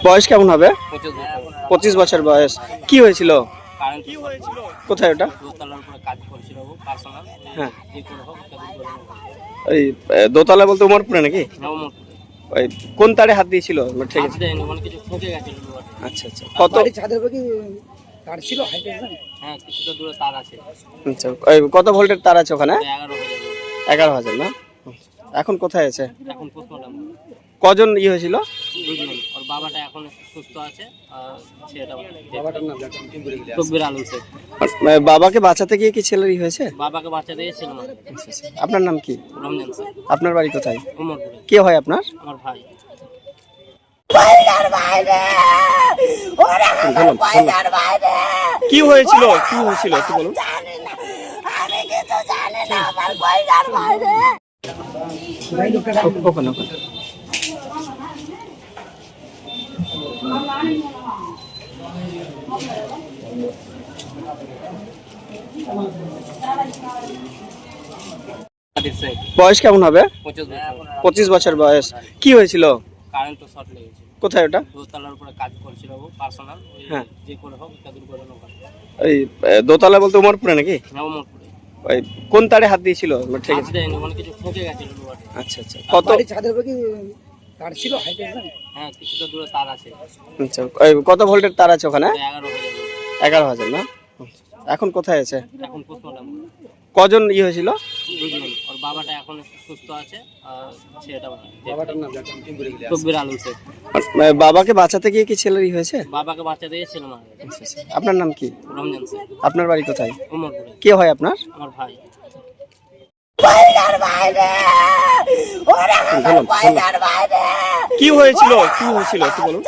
বয়স কেমন হবে? 25 বছর বয়স। কি হয়েছিল? কোথায় ওটা? হ্যাঁ, ওই দোতলা বলতে উমরপুরে নাকি? ওই কোন তারে হাত দিয়েছিল? ঠিক আছে, আচ্ছা আচ্ছা। কত ছাদের উপরে কি তার ছিল? আচ্ছা, ওই কত ভোল্টের তার আছে ওখানে? 11,000 না? এখন কোথায় আছে? কজন হয়েছিল? ওর বাবাটা এখন সুস্থ আছে আর ছেলেটা বাবাটার নাম কবির আলম শেখ। বাবাকে বাঁচাতে গিয়ে কি ছেলের হয়েছে? বাবাকে বাঁচাতে গিয়েছিল না। আচ্ছা, আচ্ছা। আপনার নাম কি? রমজান শেখ। আপনার বাড়ি কোথায়? উমরপুরে। কে হয় আপনার? আমার ভাই। কি হয়েছিল? কি হয়েছিল একটু বলুন। ওখানে ওখানে বয়স কেমন হবে? 25 বছর বয়স। কি হয়েছিল? কারেন্ট শর্ট লেগেছে। কোথায় ওটা? দোতলার উপরে কাজ করছিল ও পার্সোনাল। হ্যাঁ, যে করে হোক একটা দুর্ঘটনা ঘটে। ওই দোতলা বলতে উমরপুরে নাকি? উমরপুরে। ওই কোন তারে হাত দিয়েছিল? ঠিক আছে, কিছু ঠকে গেছিল। আচ্ছা আচ্ছা। কত ছাদের উপরে কি তার ছিল? হ্যাঁ, কিছুটা দূরে তার আছে। আচ্ছা, ওই কত ভোল্টের তার আছে ওখানে? 11,000। 11,000 না? এখন কোথায় আছে? এখন পোস্টমর্টম। কজন হয়েছিল? দুজন। ওর বাবাটা এখন সুস্থ আছে আর ছেলেটা বাবাটার নাম কবির আলম শেখ। বাবাকে বাঁচাতে গিয়ে কি ছেলের হয়েছে? বাবাকে বাঁচাতে গিয়েছিল না। আচ্ছা, আচ্ছা। আপনার নাম কি? রমজান শেখ। আপনার বাড়ি কোথায়? উমরপুরে। কে হয় আপনার? আমার ভাই। কি হয়েছিল? কি হয়েছিল একটু বলুন।